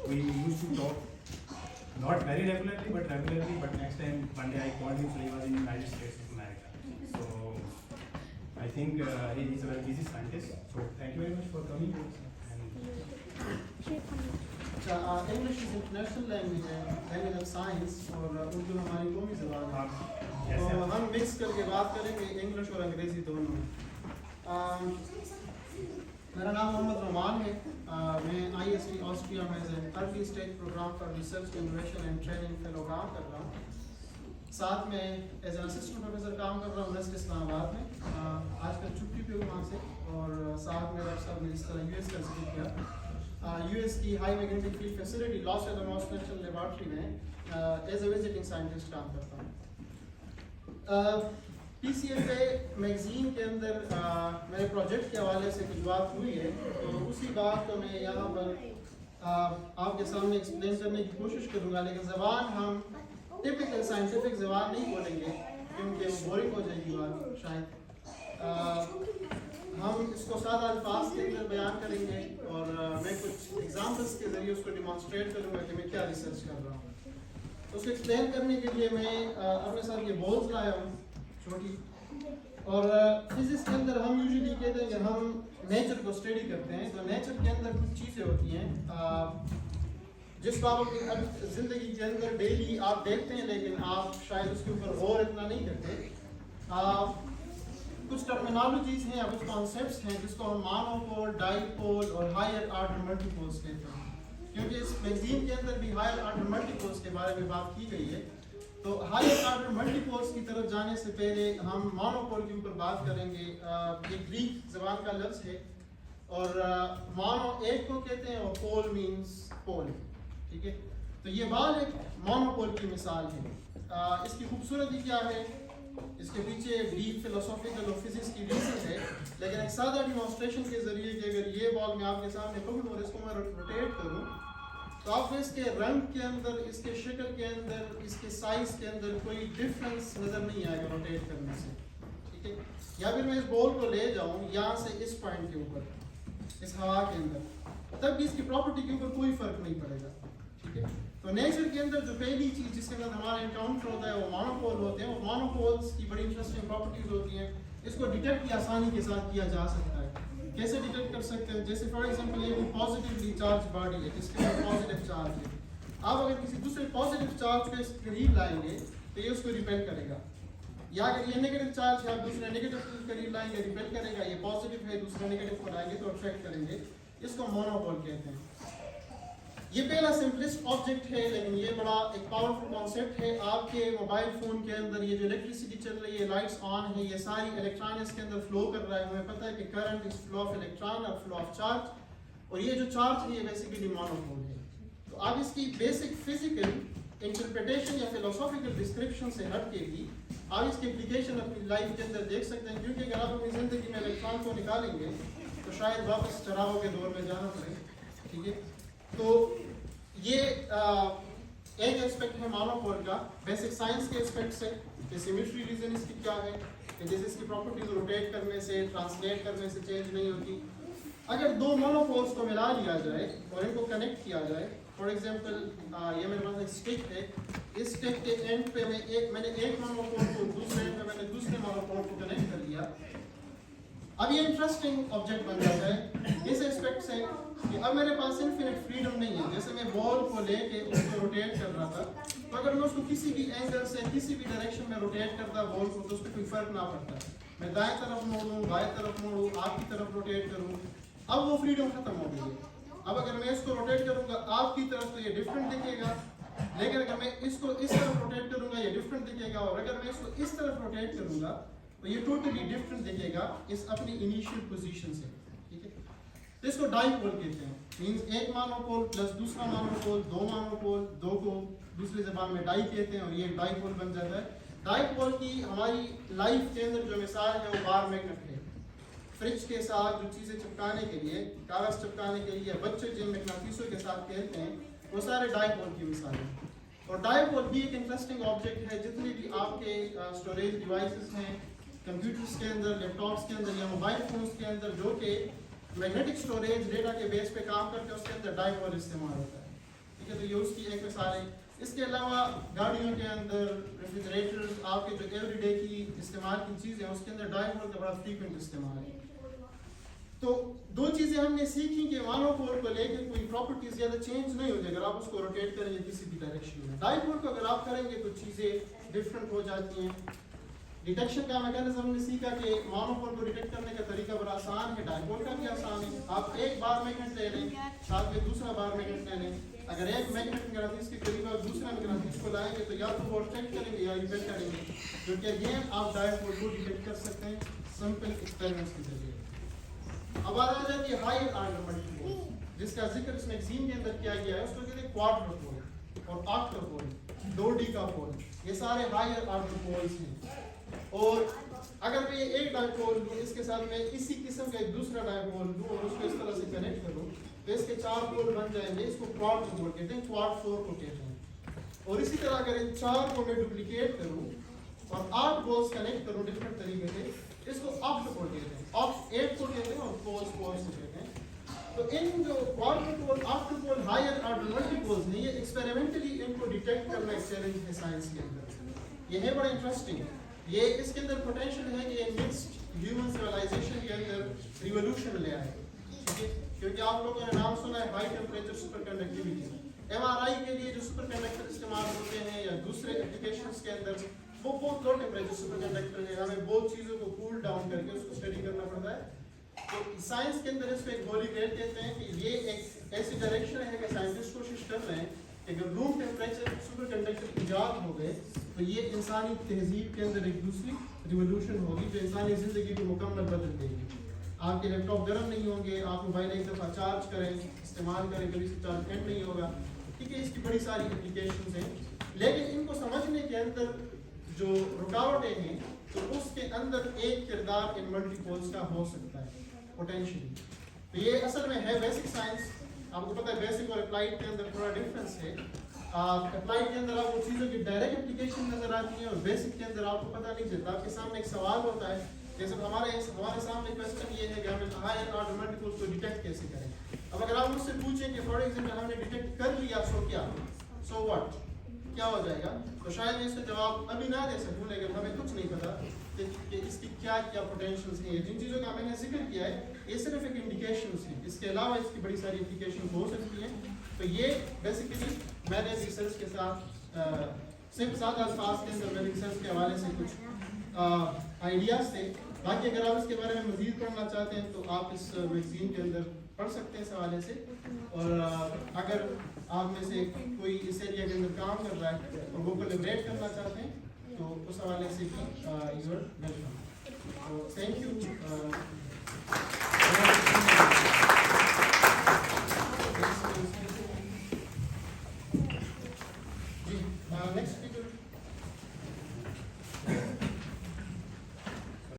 we used to talk not very regularly, but regularly. But next time, one day I called him, so he was in the United States of America. So I think he is a very busy scientist. So thank you very much for coming. English is international language है, language of science, और उर्दू हमारी कौमी ज़बान है। तो हम mix करके बात करेंगे इंग्लिश और अंग्रेज़ी दोनों। मेरा नाम मोहम्मद रोमान है। मैं IST ऑस्ट्रिया में as an early stage program for research innovation and training fellow काम कर रहा हूँ। साथ में एज एन असिस्टेंट प्रोफेसर काम कर रहा हूँ वेस्ट इस्लामाबाद में। आजकल छुट्टी पे हूँ वहाँ से, और साथ में डॉक्टर साहब ने इस तरह US का जिक्र किया। US की high magnetic field facility Los Alamos National Laboratory में एज ए विजिटिंग साइंटिस्ट काम करता हूँ। PCFA मैगजीन के अंदर मेरे प्रोजेक्ट के हवाले से कुछ बात हुई है, तो उसी बात को मैं यहाँ पर आपके सामने एक्सप्लेन करने की कोशिश करूँगा। लेकिन ज़बान हम टिपिकल साइंटिफिक ज़बान नहीं बोलेंगे, क्योंकि वो बोरिंग हो जाएगी बात शायद। हम इसको सादा अल्फाज के अंदर बयान करेंगे, और मैं कुछ एग्जाम्पल्स के ज़रिए उसको डिमॉन्स्ट्रेट करूँगा कि मैं क्या रिसर्च कर रहा हूँ। उसको एक्सप्लेन करने के लिए मैं अपने साथ ये बॉल्स लाया हूँ छोटी। और फिजिक्स के अंदर हम यूजुअली कहते हैं कि हम नेचर को स्टडी करते हैं, तो नेचर के अंदर कुछ चीज़ें होती हैं जिसको आप अपनी ज़िंदगी के अंदर डेली आप देखते हैं, लेकिन आप शायद उसके ऊपर गौर इतना नहीं करते। कुछ टर्मिनोलॉजीज हैं या कुछ कॉन्सेप्ट्स हैं जिसको हम मोनोपोल, डाइपोल और हायर ऑर्डर मल्टीपोल्स कहते हैं। क्योंकि इस मैगजीन के अंदर भी हायर ऑर्डर मल्टीपोल्स के बारे में बात की गई है, तो हायर ऑर्डर मल्टीपोल्स की तरफ जाने से पहले हम मोनोपोल के ऊपर बात करेंगे। ये ग्रीक ज़बान का लफ्ज़ है, और मोनो एक को कहते हैं और पोल मीन्स पोल, ठीक है। तो ये बाल एक मोनोपोल की मिसाल है। इसकी खूबसूरती क्या है, इसके पीछे डीप फिलोसॉफिकल और फिजिक्स की रीजन है। लेकिन एक सादा डिमॉन्स्ट्रेशन के जरिए कि अगर ये बॉल मैं आपके सामने पकड़ूँ और इसको मैं रोटेट करूँ, तो आपको इसके रंग के अंदर, इसके शक्ल के अंदर, इसके साइज के अंदर कोई डिफरेंस नज़र नहीं आएगा रोटेट करने से, ठीक है। या फिर मैं इस बॉल को ले जाऊँ यहाँ से इस पॉइंट के ऊपर, इस हवा के अंदर, तब भी इसकी प्रॉपर्टी के ऊपर कोई फर्क नहीं पड़ेगा, ठीक है। तो नेचर के अंदर जो पहली चीज़ जिसके अंदर हमारा एनकाउंटर होता है वो मोनोपोल होते हैं, और मोनोपोल्स की बड़ी इंटरेस्टिंग प्रॉपर्टीज होती हैं। इसको डिटेक्ट आसानी के साथ किया जा सकता है। कैसे डिटेक्ट कर सकते हैं? जैसे फॉर एग्जांपल ये कोई पॉजिटिवली चार्ज बॉडी है, इसके अंदर पॉजिटिव चार्ज है। आप अगर किसी दूसरे पॉजिटिव चार्ज को इस करीब लाएंगे तो ये उसको रिपेल करेगा, या अगर ये नेगेटिव चार्ज है आप दूसरे नेगेटिव के करीब लाएंगे रिपेल करेगा। ये पॉजिटिव है दूसरे नेगेटिव को लाएंगे तो अट्रैक्ट करेंगे। इसको मोनोपोल कहते हैं। ये पहला सिंपलेस्ट ऑब्जेक्ट है, लेकिन ये बड़ा एक पावरफुल कॉन्सेप्ट है। आपके मोबाइल फ़ोन के अंदर ये जो इलेक्ट्रिसिटी चल रही है, लाइट्स ऑन है, ये सारी इलेक्ट्रॉन इसके अंदर फ्लो कर रहा है। हमें पता है कि current is flow of electron और फ्लो ऑफ चार्ज, और ये जो चार्ज है ये बेसिकली मोनोपोल है। तो आप इसकी बेसिक फिजिकल इंटरप्रिटेशन या फिलोसॉफिकल डिस्क्रिप्शन से हट के भी आप इसकी एप्लीकेशन अपनी लाइफ के अंदर देख सकते हैं। क्योंकि अगर आप अपनी ज़िंदगी में इलेक्ट्रॉन को निकालेंगे तो शायद वापस चरागों के दौर में जाना पड़े, ठीक है। तो ये एक एस्पेक्ट है मोनोपोल का। बेसिक साइंस के एस्पेक्ट से कि सिमेट्री रीजन इसकी क्या है, कि जैसे इसकी प्रॉपर्टीज रोटेट करने से, ट्रांसलेट करने से चेंज नहीं होती। अगर दो मोनोपोल्स को मिला लिया जाए और इनको कनेक्ट किया जाए, फॉर एग्जांपल ये मेरे पास एक स्टिक है, इस स्टिक के एंड पे मैंने एक मोनोपोल को दूसरे एंड पे मैंने दूसरे मोनोपोल को कनेक्ट कर लिया। अब ये इंटरेस्टिंग ऑब्जेक्ट बन जाता है इस एस्पेक्ट से कि अब मेरे पास इनफिनिट फ्रीडम नहीं है। जैसे मैं बॉल को लेके उसको रोटेट कर रहा था, तो अगर मैं उसको किसी भी एंगल से किसी भी डायरेक्शन में रोटेट करता बॉल को, तो उसको कोई फर्क ना पड़ता। मैं दाएं तरफ मोड़ूँ, बाएं तरफ मोड़ूँ, आपकी तरफ रोटेट करूँ, अब वो फ्रीडम खत्म हो गई है। अब अगर मैं इसको रोटेट करूँगा आपकी तरफ तो ये डिफरेंट दिखेगा, लेकिन अगर मैं इसको इस तरफ रोटेट करूँगा ये डिफरेंट दिखेगा, और अगर मैं इसको इस तरफ रोटेट करूँगा तो ये टोटली डिफरेंट दिखेगा इस अपनी इनिशियल पोजीशन से, ठीक है। तो इसको डाइपोल कहते हैं। मींस एक मोनोपोल प्लस दूसरा मोनोपोल, दो मोनोपोल, दो को दूसरी ज़बान में डाई कहते हैं, और ये डाइपोल बन जाता है। डाइपोल की हमारी लाइफ के अंदर जो मिसाल है वो बार मैग्नेट है। फ्रिज के साथ जो चीज़ें चिपकाने के लिए, कागज़ चिपकाने के लिए बच्चे जिन मैग्नेटिसों के साथ खेलते हैं, वो सारे डाइपोल की मिसाल है। और डाइपोल भी एक इंटरेस्टिंग ऑब्जेक्ट है। जितने भी आपके स्टोरेज डिवाइसेस हैं कंप्यूटर्स के अंदर, लैपटॉप्स के अंदर या मोबाइल फोन्स के अंदर, जो कि मैग्नेटिक स्टोरेज डेटा के बेस पे काम करके उसके अंदर डाइपोल इस्तेमाल होता है, ठीक है। तो ये उसकी एक मिसाल है। इसके अलावा गाड़ियों के अंदर रेफ्रिजरेटर्स, आपके जो एवरीडे की इस्तेमाल की चीज़ें हैं उसके अंदर डाइपोल का बड़ा फ्रीक्वेंट इस्तेमाल है। तो दो चीज़ें हमने सीखी कि मोनोपोल को लेकर कोई प्रॉपर्टी ज़्यादा चेंज नहीं होती अगर आप उसको रोटेट करेंगे किसी भी डायरेक्शन में। डाइपोल को अगर आप करेंगे तो चीज़ें डिफरेंट हो जाती हैं। डिटेक्शन का मैकेनिज्म हमने सीखा कि मोनोपोल को डिटेक्ट करने का तरीका बड़ा आसान है, डाइपोल का भी आसान है। आप एक बार मैग्नेट ले लें, साथ में दूसरा बार मैग्नेट ले लें। अगर एक मैग्नेट मैग्नेटिस के करीब आप दूसरा मैग्नेटिस को लाएंगे तो या तो वो अट्रैक्ट करेंगे या रिपेल करेंगे, क्योंकि अगेन आप डाइपोल को डिटेक्ट कर सकते हैं सिंपल एक्सपेरिमेंट्स के जरिए। अब बात आ जाती है हायर ऑर्डर मल्टीपोल, जिसका जिक्र इस मैगजीन के अंदर किया गया है। उसको कहते हैं क्वाड्रुपोल और ऑक्टोपोल, 2D का पोल। ये सारे हायर ऑर्डर पोल्स हैं। और अगर मैं एक डाइपोल लूँ, इसके साथ मैं इसी किस्म का एक दूसरा डाइपोल लूँ और उसको इस तरह से कनेक्ट करूँ तो इसके 4 पोल बन जाएंगे। इसको क्वाड पोल कहते हैं, क्वाड 4 को कहते हैं। और इसी तरह अगर इन 4 को मैं डुप्लीकेट करूँ और 8 पोल्स कनेक्ट करूँ डिफरेंट तरीके से, इसको ऑक्टोपोल कहते हैं। ऑक्ट 8 को कहते हैं और पोल्स को कहते हैं। तो इन जो क्वाड्रुपोल, ऑक्टोपोल, हायर ऑर्डर मल्टीपोल्स हैं, ये एक्सपेरिमेंटली इनको डिटेक्ट करना एक चैलेंज है साइंस के अंदर। ये है बड़ा इंटरेस्टिंग। ये इसके अंदर पोटेंशियल है कि ये नेक्स्ट ह्यूमन सिविलाइजेशन के अंदर रिवोल्यूशन ले आए, ठीक है। क्योंकि आप लोगों ने नाम सुना है high temperature super conductivity. MRI के लिए जो सुपर कंडक्टर इस्तेमाल होते हैं या दूसरे एप्लीकेशंस के अंदर, वो बहुत लो टेम्परेचर सुपर कंडक्टर है। हमें बहुत चीज़ों को कूल डाउन करके उसको स्टडी करना पड़ता है। तो साइंस के अंदर इसको एक होली ग्रेल कहते हैं कि ये एक ऐसी डायरेक्शन है कि साइंटिस्ट कोशिश कर रहे हैं कि अगर रूम टेम्परेचर सुपर कंडक्टर ईजाद हो गए तो ये इंसानी तहजीब के अंदर एक दूसरी रिवोल्यूशन होगी जो इंसानी ज़िंदगी को मुकम्मल बदल देगी। आपके लैपटॉप गर्म नहीं होंगे, आप मोबाइल एक दफ़ा चार्ज करें, इस्तेमाल करें, कभी से चार्ज एंड नहीं होगा, ठीक है। इसकी बड़ी सारी एप्लीकेशंस हैं। लेकिन इनको समझने के अंदर जो रुकावटें हैं, तो उसके अंदर एक किरदार इन मल्टीपोल्स का हो सकता है पोटेंशियली। तो ये असल में है बेसिक साइंस। आपको पता है बेसिक और अप्लाइड के अंदर थोड़ा डिफरेंस है। अप्लाइड के अंदर आपको चीज़ों की डायरेक्ट एप्लीकेशन नजर आती है और बेसिक के अंदर आपको पता नहीं चलता। आपके सामने एक सवाल होता है, जैसे हमारे सामने क्वेश्चन ये है कि हमें हायर ऑर्डर मल्टीपोल्स को डिटेक्ट कैसे करें। अब अगर आप मुझसे पूछें कि फॉर एग्जाम्पल हमने डिटेक्ट कर लिया, सो क्या, सो व्हाट, क्या हो जाएगा, तो शायद मैं इसका जवाब अभी ना दे सकूं। लेकिन हमें कुछ नहीं पता कि इसकी क्या क्या पोटेंशियल्स हैं। जिन चीज़ों का मैंने जिक्र किया है ये सिर्फ एक इंडिकेशंस हैं, इसके अलावा इसकी बड़ी सारी एप्लीकेशन हो सकती हैं। तो ये बेसिकली मैंने रिसर्च के साथ सिर्फ 7 अल्फाज के अंदर मेरे रिसर्च के हवाले से कुछ आइडियाज़ थे। बाकी अगर आप इसके बारे में मज़ीद पढ़ना चाहते हैं तो आप इस मैगज़ीन के अंदर पढ़ सकते हैं इस हवाले से। और अगर आप में से कोई इस एरिया के अंदर काम कर रहा है और वो कोलैबोरेट करना चाहते हैं तो उस हवाले से भी यूर वेलकम। तो थैंक यू। जी नेक्स्ट स्पीकर